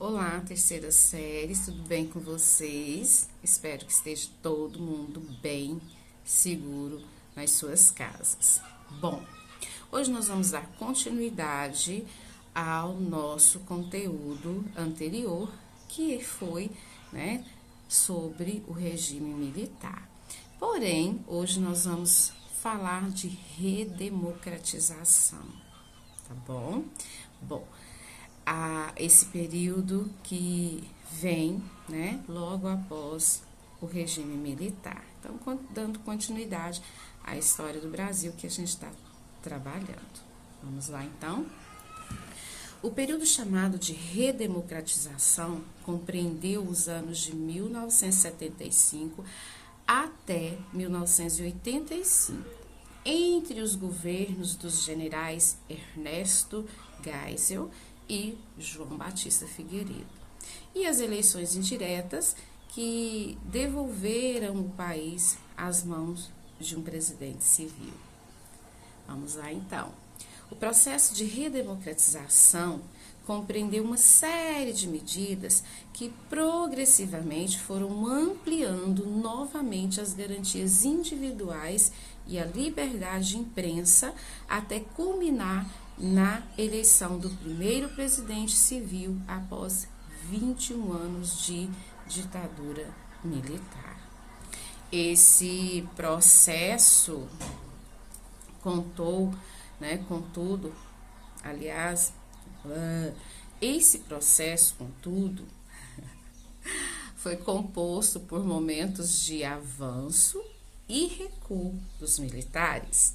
Olá, terceira série, tudo bem com vocês? Espero que esteja todo mundo bem, seguro nas suas casas. Bom, hoje nós vamos dar continuidade ao nosso conteúdo anterior, que foi, sobre o regime militar. Porém, hoje nós vamos falar de redemocratização, tá bom? Bom, esse período que vem, logo após o regime militar. Então, dando continuidade à história do Brasil que a gente está trabalhando. Vamos lá, então? O período chamado de redemocratização compreendeu os anos de 1975 até 1985, entre os governos dos generais Ernesto Geisel e João Batista Figueiredo, e as eleições indiretas que devolveram o país às mãos de um presidente civil. Vamos lá, então. O processo de redemocratização compreendeu uma série de medidas que progressivamente foram ampliando novamente as garantias individuais e a liberdade de imprensa até culminar na eleição do primeiro presidente civil após 21 anos de ditadura militar. Esse processo esse processo, contudo, foi composto por momentos de avanço e recuo dos militares,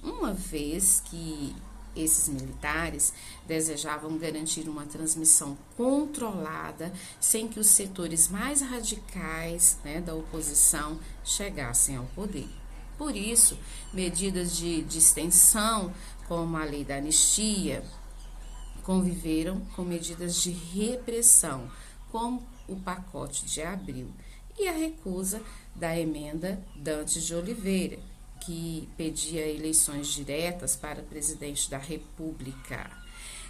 uma vez que esses militares desejavam garantir uma transmissão controlada sem que os setores mais radicais da oposição chegassem ao poder. Por isso, medidas de distensão, como a lei da anistia, conviveram com medidas de repressão, como o pacote de abril e a recusa da emenda Dantas de Oliveira, que pedia eleições diretas para presidente da República.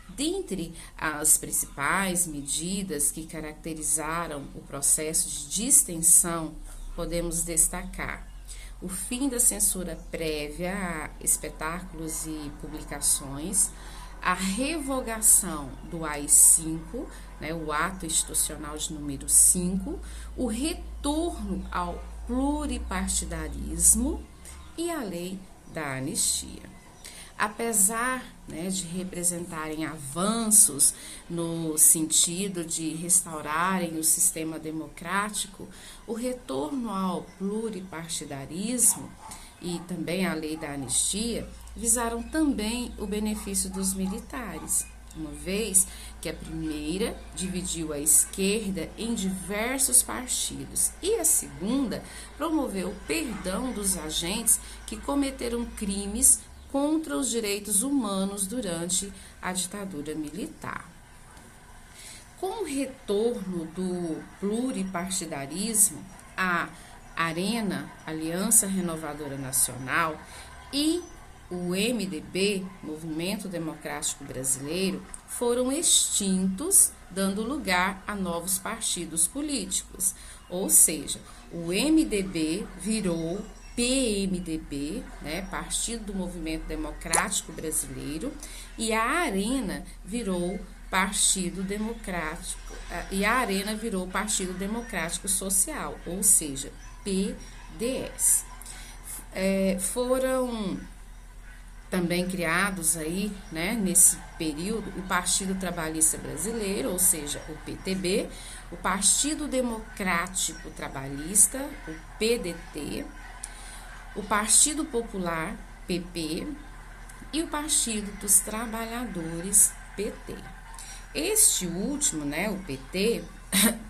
Dentre as principais medidas que caracterizaram o processo de distensão, podemos destacar o fim da censura prévia a espetáculos e publicações, a revogação do AI-5, o Ato Institucional de número 5, o retorno ao pluripartidarismo e a lei da anistia. Apesar de representarem avanços no sentido de restaurarem o sistema democrático, o retorno ao pluripartidarismo e também a lei da anistia visaram também o benefício dos militares, uma vez que a primeira dividiu a esquerda em diversos partidos e a segunda promoveu o perdão dos agentes que cometeram crimes contra os direitos humanos durante a ditadura militar. Com o retorno do pluripartidarismo, a ARENA, Aliança Renovadora Nacional, e o MDB, Movimento Democrático Brasileiro, foram extintos, dando lugar a novos partidos políticos. Ou seja, o MDB virou PMDB, Partido do Movimento Democrático Brasileiro, e a ARENA virou Partido Democrático, Partido Democrático Social, ou seja, PDS. Foram também criados aí, nesse período, o Partido Trabalhista Brasileiro, ou seja, o PTB, o Partido Democrático Trabalhista, o PDT, o Partido Popular, PP, e o Partido dos Trabalhadores, PT. Este último, o PT,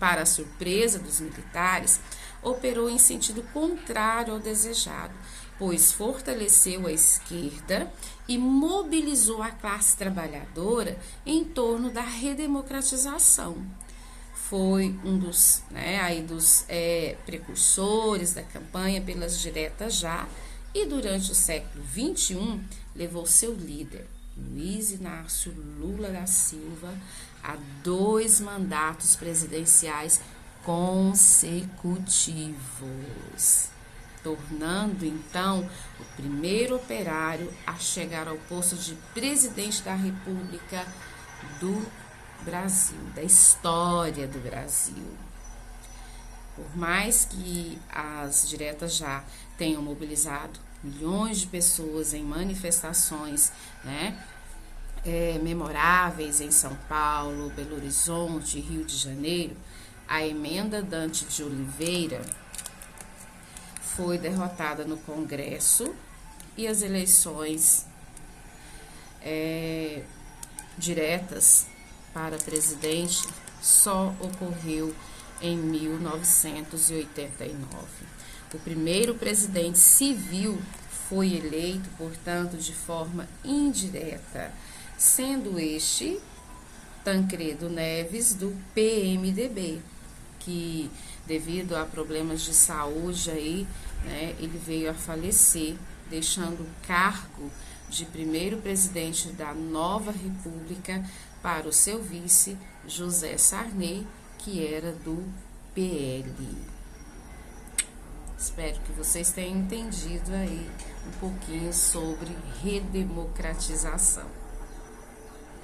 para a surpresa dos militares, operou em sentido contrário ao desejado, pois fortaleceu a esquerda e mobilizou a classe trabalhadora em torno da redemocratização. Foi um dos precursores da campanha pelas diretas já e durante o século XXI levou seu líder, Luiz Inácio Lula da Silva, a 2 mandatos presidenciais consecutivos, tornando então o primeiro operário a chegar ao posto de presidente da República do Brasil, da história do Brasil. Por mais que as diretas já tenham mobilizado milhões de pessoas em manifestações, memoráveis em São Paulo, Belo Horizonte, Rio de Janeiro, a emenda Dante de Oliveira foi derrotada no Congresso e as eleições diretas para presidente só ocorreu em 1989. O primeiro presidente civil foi eleito, portanto, de forma indireta, sendo este Tancredo Neves, do PMDB, que devido a problemas de saúde ele veio a falecer, deixando o cargo de primeiro presidente da nova república para o seu vice, José Sarney, que era do PL. Espero que vocês tenham entendido aí um pouquinho sobre redemocratização.